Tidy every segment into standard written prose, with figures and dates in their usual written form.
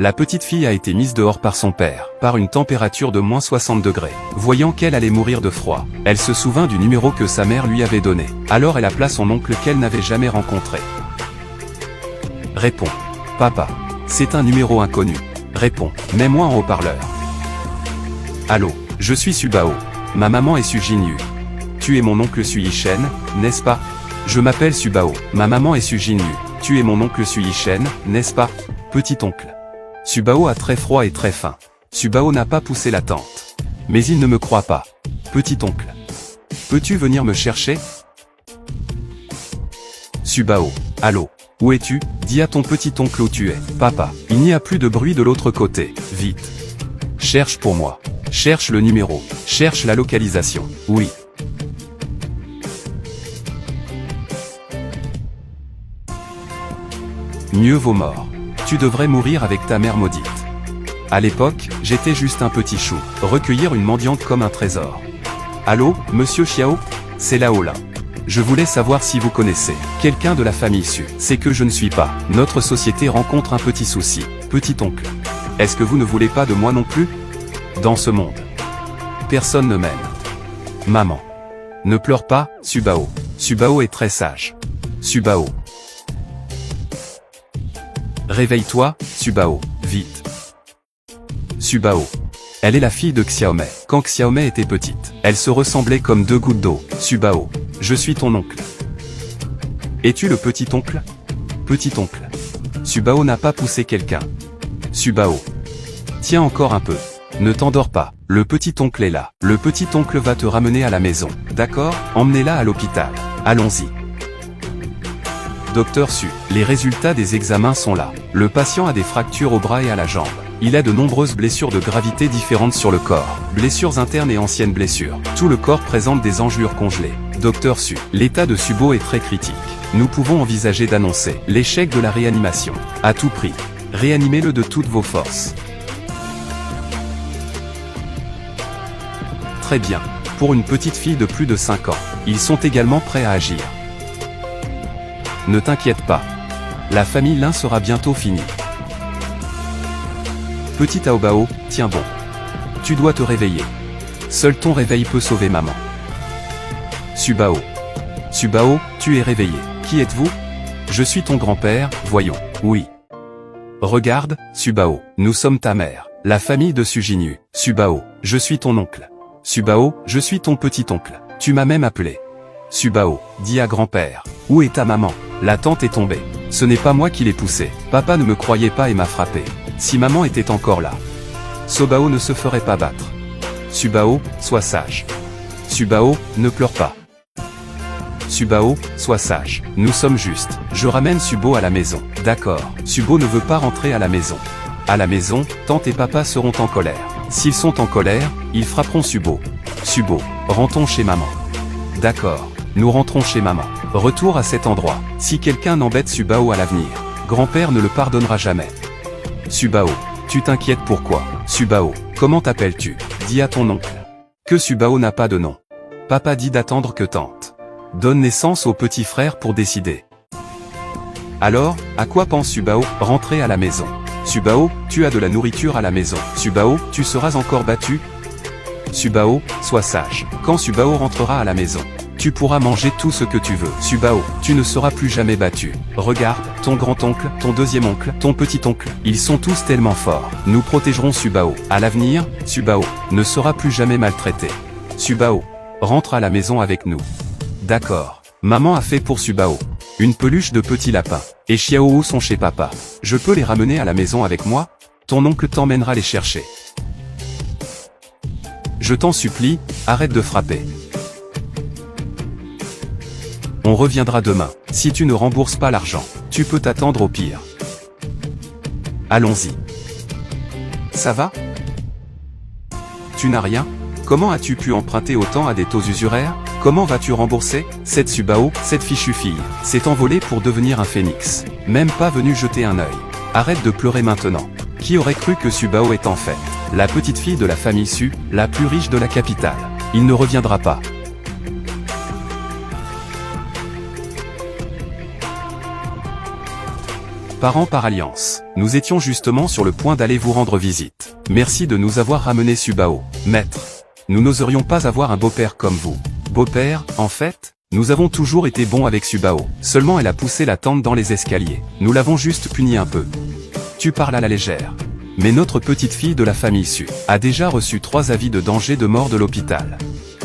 La petite fille a été mise dehors par son père, par une température de moins 60 degrés. Voyant qu'elle allait mourir de froid, elle se souvint du numéro que sa mère lui avait donné. Alors elle appela son oncle qu'elle n'avait jamais rencontré. Répond. Papa. C'est un numéro inconnu. Répond. Mets-moi en haut-parleur. Allô, je suis Subao. Ma maman est Sujinyu. Tu es mon oncle Suishen, n'est-ce pas? Je m'appelle Subao. Ma maman est Sujinyu. Tu es mon oncle Suishen, n'est-ce pas? Petit-oncle. Subao a très froid et très faim. Subao n'a pas poussé la tente. Mais il ne me croit pas. Petit-oncle. Peux-tu venir me chercher? Subao. Allô. Où es-tu? Dis à ton petit-oncle où tu es. Papa. Il n'y a plus de bruit de l'autre côté. Vite. Cherche pour moi. Cherche le numéro. Cherche la localisation. Oui. Mieux vaut mort. Tu devrais mourir avec ta mère maudite. À l'époque, j'étais juste un petit chou, recueillir une mendiante comme un trésor. Allô, monsieur Xiao? C'est là-haut là. Je voulais savoir si vous connaissez quelqu'un de la famille Su. C'est que je ne suis pas. Notre société rencontre un petit souci. Petit-oncle. Est-ce que vous ne voulez pas de moi non plus? Dans ce monde, personne ne m'aime. Maman. Ne pleure pas, Subao. Subao est très sage. Subao. Réveille-toi, Subao, vite. Subao. Elle est la fille de Xiaomei. Quand Xiaomei était petite, elle se ressemblait comme deux gouttes d'eau. Subao. Je suis ton oncle. Es-tu le petit-oncle? Petit-oncle. Subao n'a pas poussé quelqu'un. Subao. Tiens encore un peu. Ne t'endors pas. Le petit-oncle est là. Le petit-oncle va te ramener à la maison. D'accord? Emmenez-la à l'hôpital. Allons-y. Docteur Su, les résultats des examens sont là. Le patient a des fractures au bras et à la jambe. Il a de nombreuses blessures de gravité différentes sur le corps. Blessures internes et anciennes blessures. Tout le corps présente des engelures congelées. Docteur Su, l'état de Subo est très critique. Nous pouvons envisager d'annoncer l'échec de la réanimation. À tout prix. Réanimez-le de toutes vos forces. Très bien. Pour une petite fille de plus de 5 ans, ils sont également prêts à agir. Ne t'inquiète pas. La famille Lin sera bientôt finie. Petit Aobao, tiens bon. Tu dois te réveiller. Seul ton réveil peut sauver maman. Subao. Subao, tu es réveillé. Qui êtes-vous? Je suis ton grand-père, voyons. Oui. Regarde, Subao, nous sommes ta mère. La famille de Sujinyu. Subao, je suis ton oncle. Subao, je suis ton petit-oncle. Tu m'as même appelé. Subao, dis à grand-père. Où est ta maman? La tante est tombée. Ce n'est pas moi qui l'ai poussée. Papa ne me croyait pas et m'a frappé. Si maman était encore là, Sobao ne se ferait pas battre. Subao, sois sage. Subao, ne pleure pas. Subao, sois sage. Nous sommes justes. Je ramène Subo à la maison. D'accord. Subo ne veut pas rentrer à la maison. À la maison, tante et papa seront en colère. S'ils sont en colère, ils frapperont Subo. Subo, rentrons chez maman. D'accord. Nous rentrons chez maman. Retour à cet endroit. Si quelqu'un embête Subao à l'avenir, grand-père ne le pardonnera jamais. Subao, tu t'inquiètes pourquoi? Subao, comment t'appelles-tu? Dis à ton oncle que Subao n'a pas de nom. Papa dit d'attendre que tante donne naissance au petit frère pour décider. Alors, à quoi pense Subao? Rentrer à la maison. Subao, tu as de la nourriture à la maison. Subao, tu seras encore battu? Subao, sois sage. Quand Subao rentrera à la maison, tu pourras manger tout ce que tu veux. Subao, tu ne seras plus jamais battu. Regarde, ton grand-oncle, ton deuxième oncle, ton petit-oncle, ils sont tous tellement forts. Nous protégerons Subao. À l'avenir, Subao ne sera plus jamais maltraité. Subao, rentre à la maison avec nous. D'accord. Maman a fait pour Subao une peluche de petits lapins. Et Xiaowu sont chez papa. Je peux les ramener à la maison avec moi? Ton oncle t'emmènera les chercher. Je t'en supplie, arrête de frapper. On reviendra demain. Si tu ne rembourses pas l'argent, tu peux t'attendre au pire. Allons-y. Ça va? Tu n'as rien? Comment as-tu pu emprunter autant à des taux usuraires? Comment vas-tu rembourser? Cette Subao, cette fichue fille, s'est envolée pour devenir un phénix. Même pas venu jeter un œil. Arrête de pleurer maintenant. Qui aurait cru que Subao est en fait la petite fille de la famille Su, la plus riche de la capitale? Il ne reviendra pas. Parents par alliance. Nous étions justement sur le point d'aller vous rendre visite. Merci de nous avoir ramené Subao, maître. Nous n'oserions pas avoir un beau-père comme vous. Beau-père, en fait, nous avons toujours été bons avec Subao. Seulement elle a poussé la tante dans les escaliers. Nous l'avons juste puni un peu. Tu parles à la légère. Mais notre petite fille de la famille Su a déjà reçu 3 avis de danger de mort de l'hôpital.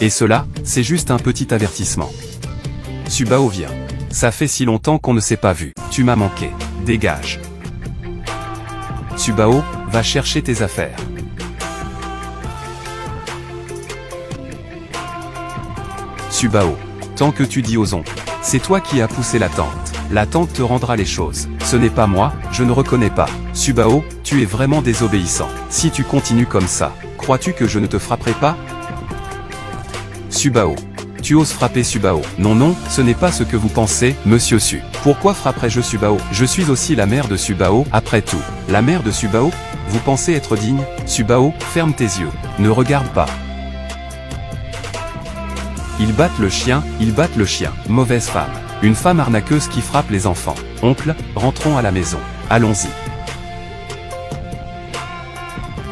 Et cela, c'est juste un petit avertissement. Subao vient. Ça fait si longtemps qu'on ne s'est pas vu. Tu m'as manqué. Dégage. Subao, va chercher tes affaires. Subao, tant que tu dis aux oncles, c'est toi qui as poussé la tante. La tante te rendra les choses. Ce n'est pas moi, je ne reconnais pas. Subao, tu es vraiment désobéissant. Si tu continues comme ça, crois-tu que je ne te frapperai pas? Subao. Tu oses frapper Subao. Non non, ce n'est pas ce que vous pensez, monsieur Su. Pourquoi frapperais-je Subao? Je suis aussi la mère de Subao, après tout. La mère de Subao? Vous pensez être digne? Subao, ferme tes yeux. Ne regarde pas. Ils battent le chien, ils battent le chien. Mauvaise femme. Une femme arnaqueuse qui frappe les enfants. Oncle, rentrons à la maison. Allons-y.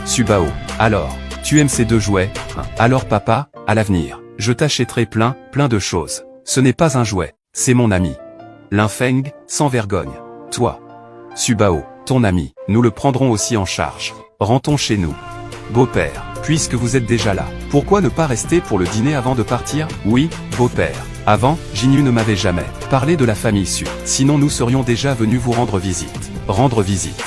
Subao. Alors, tu aimes ces 2 jouets, hein? Alors papa, à l'avenir, je t'achèterai plein de choses. Ce n'est pas un jouet, c'est mon ami. Linfeng, sans vergogne. Toi. Subao, ton ami, nous le prendrons aussi en charge. Rentrons chez nous. Beau-père, puisque vous êtes déjà là, pourquoi ne pas rester pour le dîner avant de partir? Oui, beau-père. Avant, Jinyu ne m'avait jamais parlé de la famille Su. Sinon nous serions déjà venus vous rendre visite. Rendre visite.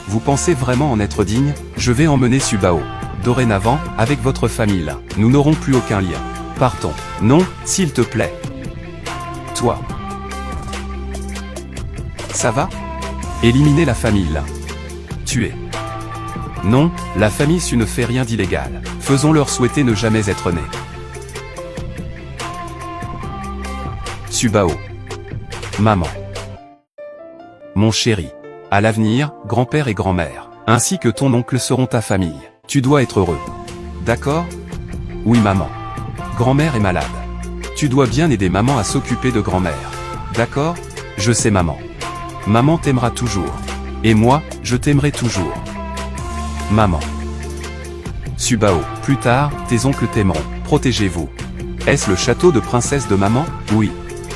Vous pensez vraiment en être digne? Je vais emmener Subao. Dorénavant, avec votre famille là, nous n'aurons plus aucun lien. Partons. Non, s'il te plaît. Toi. Ça va? Éliminer la famille là. Tuer. Non, la famille Su ne fait rien d'illégal. Faisons-leur souhaiter ne jamais être nés. Subao. Maman. Mon chéri. À l'avenir, grand-père et grand-mère, ainsi que ton oncle seront ta famille. Tu dois être heureux. D'accord? Oui maman. Grand-mère est malade. Tu dois bien aider maman à s'occuper de grand-mère. D'accord? Je sais maman. Maman t'aimera toujours. Et moi, je t'aimerai toujours. Maman. Subao. Plus tard, tes oncles t'aimeront. Protégez-vous. Est-ce le château de princesse de maman? Oui.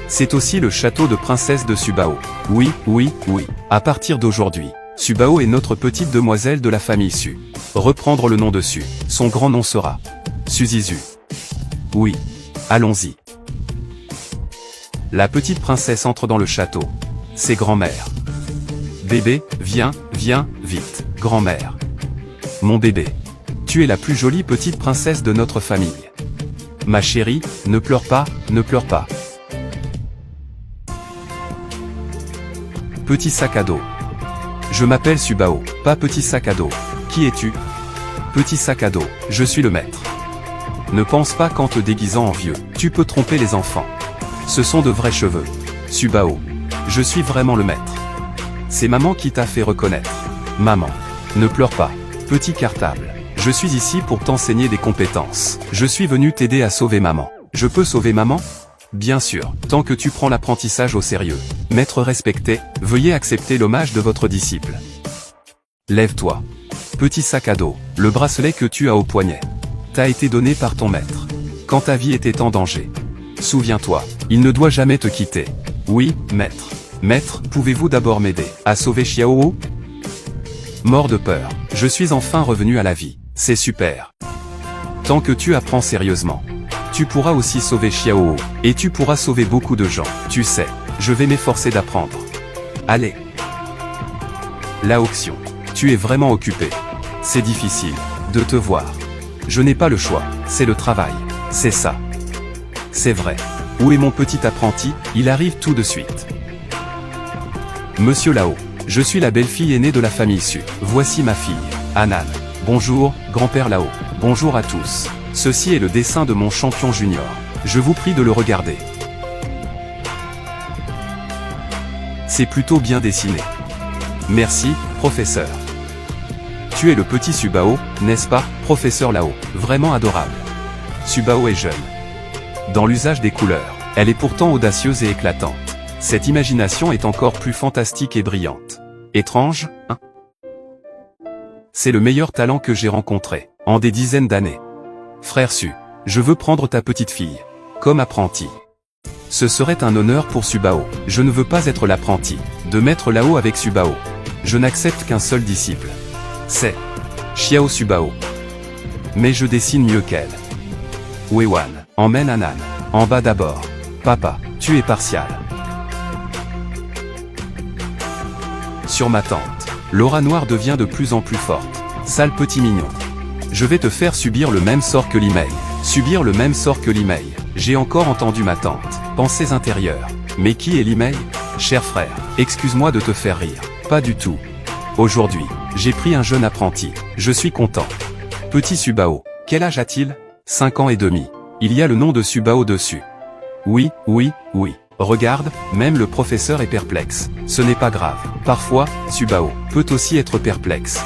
C'est aussi le château de princesse de Subao. Oui, oui, oui. À partir d'aujourd'hui, Subao est notre petite demoiselle de la famille Su. Reprendre le nom de Su. Son grand nom sera Suzizu. Oui. Allons-y. La petite princesse entre dans le château. C'est grand-mère. Bébé, viens, viens, vite. Grand-mère. Mon bébé. Tu es la plus jolie petite princesse de notre famille. Ma chérie, ne pleure pas, ne pleure pas. Petit sac à dos. Je m'appelle Subao, pas petit sac à dos. Qui es-tu? Petit sac à dos, je suis le maître. Ne pense pas qu'en te déguisant en vieux, tu peux tromper les enfants. Ce sont de vrais cheveux. Subao. Je suis vraiment le maître. C'est maman qui t'a fait reconnaître. Maman. Ne pleure pas. Petit cartable. Je suis ici pour t'enseigner des compétences. Je suis venu t'aider à sauver maman. Je peux sauver maman? Bien sûr, tant que tu prends l'apprentissage au sérieux. Maître respecté, veuillez accepter l'hommage de votre disciple. Lève-toi. Petit sac à dos, le bracelet que tu as au poignet. T'a été donné par ton maître. Quand ta vie était en danger. Souviens-toi, il ne doit jamais te quitter. Oui, maître. Maître, pouvez-vous d'abord m'aider à sauver Xiaowu? Mort de peur, je suis enfin revenu à la vie. C'est super. Tant que tu apprends sérieusement. Tu pourras aussi sauver Xiaowu, et tu pourras sauver beaucoup de gens. Tu sais, je vais m'efforcer d'apprendre. Allez. Lao Xiong. Tu es vraiment occupé. C'est difficile de te voir. Je n'ai pas le choix, c'est le travail. C'est ça. C'est vrai. Où est mon petit apprenti? Il arrive tout de suite. Monsieur Lao, je suis la belle-fille aînée de la famille Su. Voici ma fille, Anan. Bonjour, grand-père Lao. Bonjour à tous. Ceci est le dessin de mon champion junior. Je vous prie de le regarder. C'est plutôt bien dessiné. Merci, professeur. Tu es le petit Subao, n'est-ce pas, professeur Lao? Vraiment adorable. Subao est jeune. Dans l'usage des couleurs, elle est pourtant audacieuse et éclatante. Cette imagination est encore plus fantastique et brillante. Étrange, hein? C'est le meilleur talent que j'ai rencontré, en des dizaines d'années. Frère Su, je veux prendre ta petite fille, comme apprenti. Ce serait un honneur pour Subao. Je ne veux pas être l'apprenti de maître Lao avec Subao. Je n'accepte qu'un seul disciple. C'est Xiao Subao. Mais je dessine mieux qu'elle. Weiwan, emmène Anan. En bas d'abord. Papa, tu es partial. Sur ma tante. L'aura noire devient de plus en plus forte. Sale petit mignon. Je vais te faire subir le même sort que Limei. Subir le même sort que Limei. J'ai encore entendu ma tante. Pensées intérieures. Mais qui est Limei? Cher frère, excuse-moi de te faire rire. Pas du tout. Aujourd'hui, j'ai pris un jeune apprenti. Je suis content. Petit Subao. Quel âge a-t-il? 5 ans et demi. Il y a le nom de Subao dessus. Oui. Regarde, même le professeur est perplexe. Ce n'est pas grave. Parfois, Subao peut aussi être perplexe.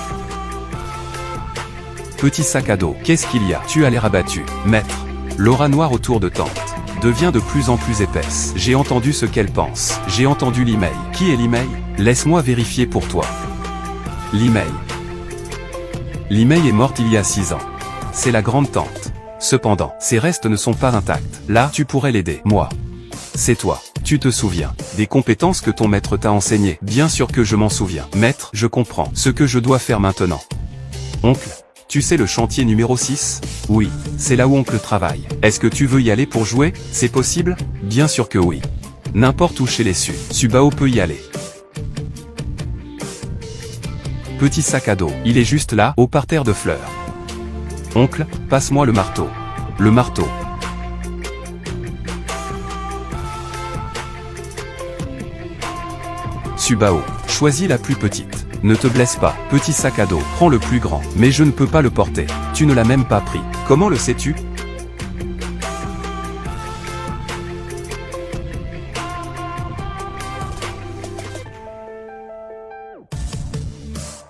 Petit sac à dos. Qu'est-ce qu'il y a? Tu as l'air abattu. Maître. L'aura noire autour de tante devient de plus en plus épaisse. J'ai entendu ce qu'elle pense. J'ai entendu Limei. Qui est Limei? Laisse-moi vérifier pour toi. Limei. Limei est morte il y a 6 ans. C'est la grande tante. Cependant, ses restes ne sont pas intacts. Là, tu pourrais l'aider. Moi. C'est toi. Tu te souviens des compétences que ton maître t'a enseignées? Bien sûr que je m'en souviens. Maître, je comprends ce que je dois faire maintenant. Oncle, tu sais le chantier numéro 6? Oui, c'est là où oncle travaille. Est-ce que tu veux y aller pour jouer? C'est possible? Bien sûr que oui. N'importe où chez les Su. Subao peut y aller. Petit sac à dos. Il est juste là, au parterre de fleurs. Oncle, passe-moi le marteau. Le marteau. Subao, choisis la plus petite. Ne te blesse pas. Petit sac à dos, prends le plus grand. Mais je ne peux pas le porter. Tu ne l'as même pas pris. Comment le sais-tu?